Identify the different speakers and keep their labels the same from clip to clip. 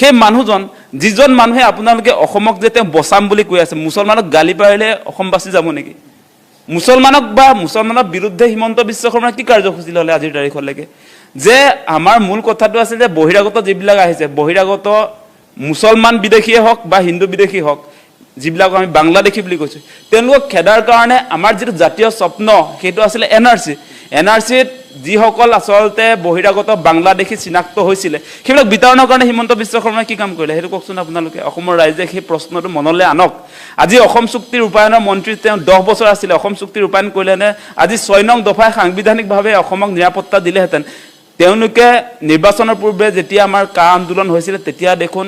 Speaker 1: সেই মানুহজন যিজন মানুহে আপোনালোকে অসমক যে তেওঁ বচাম বুলি কৈ আছে মুছলমানক গালি পাৰিলে অসমবাসী যাব নেকি মুছলমানক বা মুছলমানৰ বিৰুদ্ধে হিমন্ত বিশ্ব শৰ্মা কি কাৰ্যসূচী ল'লে আজিৰ তাৰিখলৈকে যে আমাৰ মূল কথাটো আছে যে বহিৰাগত যিবিলাক আহিছে বহিৰাগত মুছলমান বিদেশীয়ে হওক বা হিন্দু বিদেশী হওক যিবিলাক আমি বাংলাদেশী বুলি কৈছোঁ তেওঁলোকক খেদাৰ কাৰণে আমাৰ যিটো জাতীয় স্বপ্ন সেইটো আছিলে এনআৰচিত যিসকল আচলতে বহিৰাগত বাংলাদেশী চিনাক্ত হৈছিলে সেইবিলাক বিতৰণৰ কাৰণে হিমন্ত বিশ্ব শৰ্মাই কি কাম কৰিলে সেইটো কওকচোন আপোনালোকে অসমৰ ৰাইজে সেই প্ৰশ্নটো মনলৈ আনক আজি অসম চুক্তি ৰূপায়ণৰ মন্ত্ৰী তেওঁ 10 বছৰ আছিলে অসম চুক্তি ৰূপায়ণ কৰিলেনে আজি 6 নং দফাই সাংবিধানিকভাৱে অসমক নিৰাপত্তা দিলেহেঁতেন তেওঁলোকে নিৰ্বাচনৰ পূৰ্বে যেতিয়া আমাৰ কা আন্দোলন হৈছিলে তেতিয়া দেখোন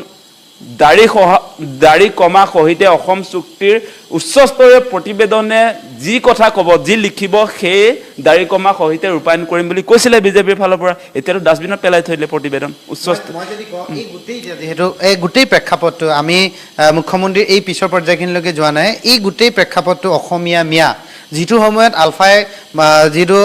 Speaker 1: দাড়ি কমা সহিতে অসম চুক্তিৰ উচ্চস্তৰীয় প্ৰতিবেদনে যি কথা ক'ব যি লিখিব সেই দাড়ি কমা সহিতে ৰূপায়ণ কৰিম বুলি কৈছিলে বিজেপিৰ ফালৰ পৰা এতিয়াতো ডাষ্টবিনত পেলাই থৈ দিলে প্ৰতিবেদন উচ্চস্ত
Speaker 2: মই যদি কওঁ এই গোটেই যেহেতু এই গোটেই প্ৰেক্ষাপটটো আমি মুখ্যমন্ত্ৰীৰ এই পিছৰ পৰ্যায়খিনিলৈকে যোৱা নাই এই গোটেই প্ৰেক্ষাপটটো অসমীয়া মিয়া যিটো সময়ত আলফাই যিটো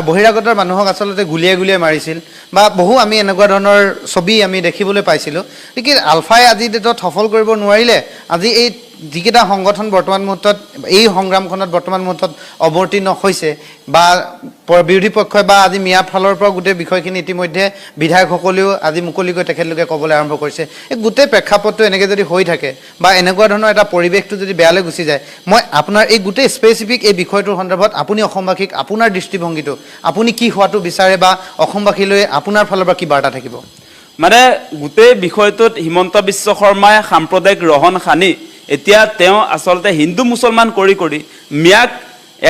Speaker 2: বহিৰাগতৰ মানুহক আচলতে গুলিয়াই মাৰিছিল বা বহু আমি এনেকুৱা ধৰণৰ ছবি আমি দেখিবলৈ পাইছিলোঁ কি আলফাই আজি ডেটত সফল কৰিব নোৱাৰিলে আজি এই যিকেইটা সংগঠন বৰ্তমান মুহূৰ্তত এই সংগ্ৰামখনত বৰ্তমান মুহূৰ্তত অৱতীৰ্ণ হৈছে বা বিৰোধী পক্ষই বা আজি মিয়া ফালৰ পৰা গোটেই বিষয়খিনি ইতিমধ্যে বিধায়কসকলেও আজি মুকলিকৈ তেখেতলোকে ক'বলৈ আৰম্ভ কৰিছে এই গোটেই প্ৰেক্ষাপটটো এনেকৈ যদি হৈ থাকে বা এনেকুৱা ধৰণৰ এটা পৰিৱেশটো যদি বেয়ালৈ গুচি যায় মই আপোনাৰ এই গোটেই স্পেচিফিক এই বিষয়টোৰ সন্দৰ্ভত আপুনি অসমবাসীক আপোনাৰ দৃষ্টিভংগীটো আপুনি কি হোৱাটো বিচাৰে বা অসমবাসীলৈ আপোনাৰ ফালৰ পৰা কি বাৰ্তা থাকিব
Speaker 1: মানে গোটেই বিষয়টোত হিমন্ত বিশ্ব শৰ্মাই সাম্প্ৰদায়িক ৰহণ সানি এতিয়া তেওঁ আচলতে হিন্দু মুছলমান কৰি মিয়াক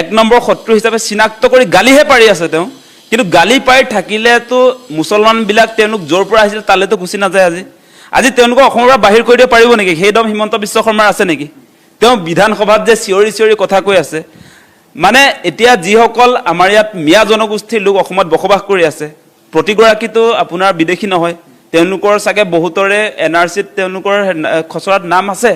Speaker 1: 1 নম্বৰ শত্ৰু হিচাপে চিনাক্ত কৰি গালিহে পাৰি আছে তেওঁ কিন্তু গালি পাৰি থাকিলেতো মুছলমানবিলাক তেওঁলোক য'ৰ পৰা আহিছিল তালৈতো গুচি নাযায় আজি তেওঁলোকক অসমৰ পৰা বাহিৰ কৰি দিব পাৰিব নেকি সেই দম হিমন্ত বিশ্ব শৰ্মাৰ আছে নেকি তেওঁ বিধানসভাত যে চিঞৰি কথা কৈ আছে মানে এতিয়া যিসকল আমাৰ ইয়াত মিয়া জনগোষ্ঠীৰ লোক অসমত বসবাস কৰি আছে প্ৰতিগৰাকীতো আপোনাৰ বিদেশী নহয় তেওঁলোকৰ চাগে বহুতৰে এনআৰচিত তেওঁলোকৰ খচৰাত নাম আছে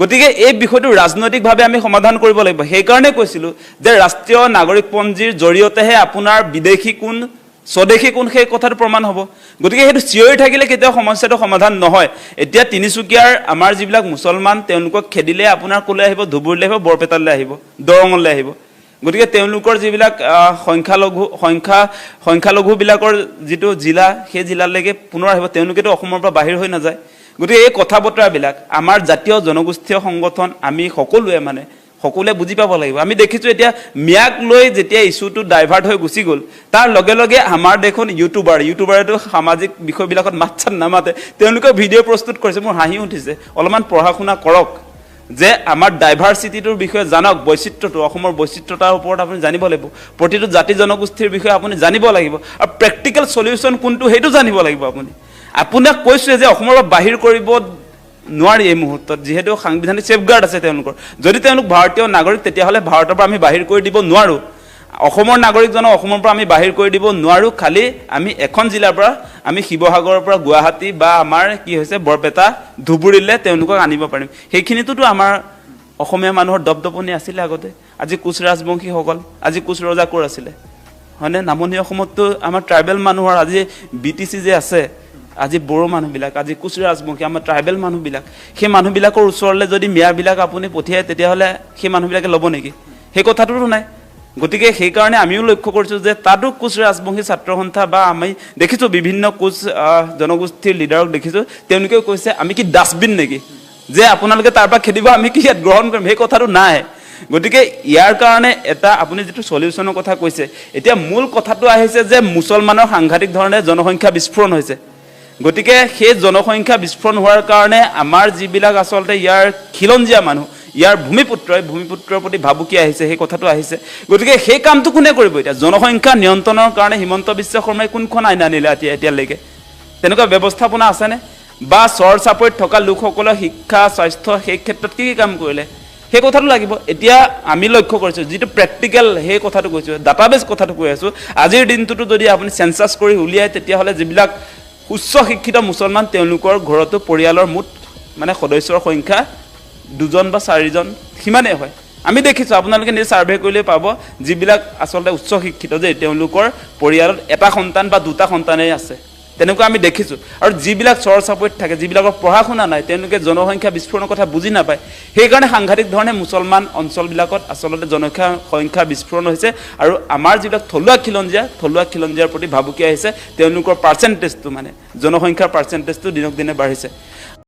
Speaker 1: গতিকে এই বিষয়টো ৰাজনৈতিকভাৱে আমি সমাধান কৰিব লাগিব সেইকাৰণে কৈছিলোঁ যে ৰাষ্ট্ৰীয় নাগৰিকপঞ্জীৰ জৰিয়তেহে আপোনাৰ বিদেশী কোন স্বদেশী কোন সেই কথাটো প্ৰমাণ হ'ব গতিকে সেইটো চিঞৰি থাকিলে কেতিয়াও সমস্যাটো সমাধান নহয় এতিয়া তিনিচুকীয়াৰ আমাৰ যিবিলাক মুছলমান তেওঁলোকক খেদিলে আপোনাৰ ক'লৈ আহিব ধুবুৰীলৈ আহিব বৰপেটালৈ আহিব দৰঙলৈ আহিব গতিকে তেওঁলোকৰ যিবিলাক সংখ্যালঘুবিলাকৰ যিটো জিলা সেই জিলালৈকে পুনৰ আহিব তেওঁলোকেতো অসমৰ পৰা বাহিৰ হৈ নাযায় গতিকে এই কথা বতৰাবিলাক আমাৰ জাতীয় জনগোষ্ঠীয় সংগঠন আমি সকলোৱে বুজি পাব লাগিব আমি দেখিছোঁ এতিয়া মিয়াক লৈ যেতিয়া ইছ্যুটো ডাইভাৰ্ট হৈ গুচি গ'ল তাৰ লগে আমাৰ দেখোন ইউটিউবাৰেতো সামাজিক বিষয়বিলাকত মাত নামাতে তেওঁলোকে ভিডিঅ' প্ৰস্তুত কৰিছে মোৰ হাঁহি উঠিছে অলপমান পঢ়া শুনা কৰক যে আমাৰ ডাইভাৰ্চিটিটোৰ বিষয়ে জানক বৈচিত্ৰ্যটো অসমৰ বৈচিত্ৰতাৰ ওপৰত আপুনি জানিব লাগিব প্ৰতিটো জাতি জনগোষ্ঠীৰ বিষয়ে আপুনি জানিব লাগিব আৰু প্ৰেক্টিকেল সলিউশ্যন কোনটো সেইটো জানিব লাগিব আপোনাক কৈছোঁ যে অসমৰ পৰা বাহিৰ কৰিব নোৱাৰি এই মুহূৰ্তত যিহেতু সাংবিধানিক সেফগাৰ্ড আছে তেওঁলোকৰ যদি তেওঁলোক ভাৰতীয় নাগৰিক তেতিয়াহ'লে ভাৰতৰ পৰা আমি বাহিৰ কৰি দিব নোৱাৰোঁ অসমৰ নাগৰিকজনক অসমৰ পৰা আমি বাহিৰ কৰি দিব নোৱাৰোঁ খালি আমি এখন জিলাৰ পৰা আমি শিৱসাগৰৰ পৰা গুৱাহাটী বা আমাৰ কি হৈছে বৰপেটা ধুবুৰীলৈ তেওঁলোকক আনিব পাৰিম সেইখিনিতোতো আমাৰ অসমীয়া মানুহৰ দপদপনি আছিলে আগতে আজি কোচ ৰাজবংশীসকল আজি কোচ ৰজা ক'ৰ আছিলে হয়নে নামনি অসমততো আমাৰ ট্ৰাইবেল মানুহৰ আজি BTC যে আছে আজি বড়ো মানুহবিলাক আজি কোচ ৰাজবংশী আমাৰ ট্ৰাইবেল মানুহবিলাক সেই মানুহবিলাকৰ ওচৰলৈ যদি মিয়াবিলাক আপুনি পঠিয়ায় তেতিয়াহ'লে সেই মানুহবিলাকে ল'ব নেকি সেই কথাটোতো নাই গতিকে সেইকাৰণে আমিও লক্ষ্য কৰিছোঁ যে তাতো কোচ ৰাজবংশী ছাত্ৰ সন্থা বা আমি দেখিছোঁ বিভিন্ন কোচ জনগোষ্ঠীৰ লিডাৰক দেখিছোঁ তেওঁলোকেও কৈছে আমি কি ডাষ্টবিন নেকি যে আপোনালোকে তাৰ পৰা খেদিব আমি কি ইয়াত গ্ৰহণ কৰিম সেই কথাটো নাই গতিকে ইয়াৰ কাৰণে এটা আপুনি যিটো সলিউশ্যনৰ কথা কৈছে এতিয়া মূল কথাটো আহিছে যে মুছলমানৰ সাংঘাতিক ধৰণে জনসংখ্যা বিস্ফোৰণ হৈছে গতিকে সেই জনসংখ্যা বিস্ফোৰণ হোৱাৰ কাৰণে আমাৰ যিবিলাক আচলতে ইয়াৰ খিলঞ্জীয়া মানুহ ইয়াৰ ভূমিপুত্ৰৰ প্ৰতি ভাবুকি আহিছে সেই কথাটো আহিছে গতিকে সেই কামটো কোনে কৰিব এতিয়া জনসংখ্যা নিয়ন্ত্ৰণৰ কাৰণে হিমন্ত বিশ্ব শৰ্মাই কোনখন আইন আনিলে এতিয়ালৈকে তেনেকুৱা ব্যৱস্থাপনা আছেনে বা চৰ চাপৰিত থকা লোকসকলৰ শিক্ষা স্বাস্থ্য সেই ক্ষেত্ৰত কি কাম কৰিলে সেই কথাটো লাগিব এতিয়া আমি লক্ষ্য কৰিছোঁ যিটো প্ৰেক্টিকেল সেই কথাটো কৈছোঁ ডাটাবেছ কথাটো কৈ আছোঁ আজিৰ দিনটোতো যদি আপুনি চেঞ্চাছ কৰি উলিয়ায় তেতিয়াহ'লে যিবিলাক উচ্চ শিক্ষিত মুছলমান তেওঁলোকৰ ঘৰতো পৰিয়ালৰ মুঠ মানে সদস্যৰ সংখ্যা 2জন বা 4জন সিমানেই হয় আমি দেখিছোঁ আপোনালোকে নিজে সাৰ্ভে কৰিলে পাব যিবিলাক আচলতে উচ্চ শিক্ষিত যে তেওঁলোকৰ পৰিয়ালত এটা সন্তান বা দুটা সন্তানেই আছে তেনেকুৱা আমি দেখিছোঁ আৰু যিবিলাক চৰ চাপৰিত থাকে যিবিলাকৰ পঢ়া শুনা নাই তেওঁলোকে জনসংখ্যা বিস্ফোৰণৰ কথা বুজি নাপায় সেইকাৰণে সাংঘাতিক ধৰণে মুছলমান অঞ্চলবিলাকত আচলতে জনসংখ্যা বিস্ফোৰণ হৈছে আৰু আমাৰ যিবিলাক থলুৱা খিলঞ্জীয়াৰ প্ৰতি ভাবুকি আহিছে তেওঁলোকৰ পাৰ্চেণ্টেজটো মানে জনসংখ্যাৰ পাৰ্চেণ্টেজটো দিনক দিনে বাঢ়িছে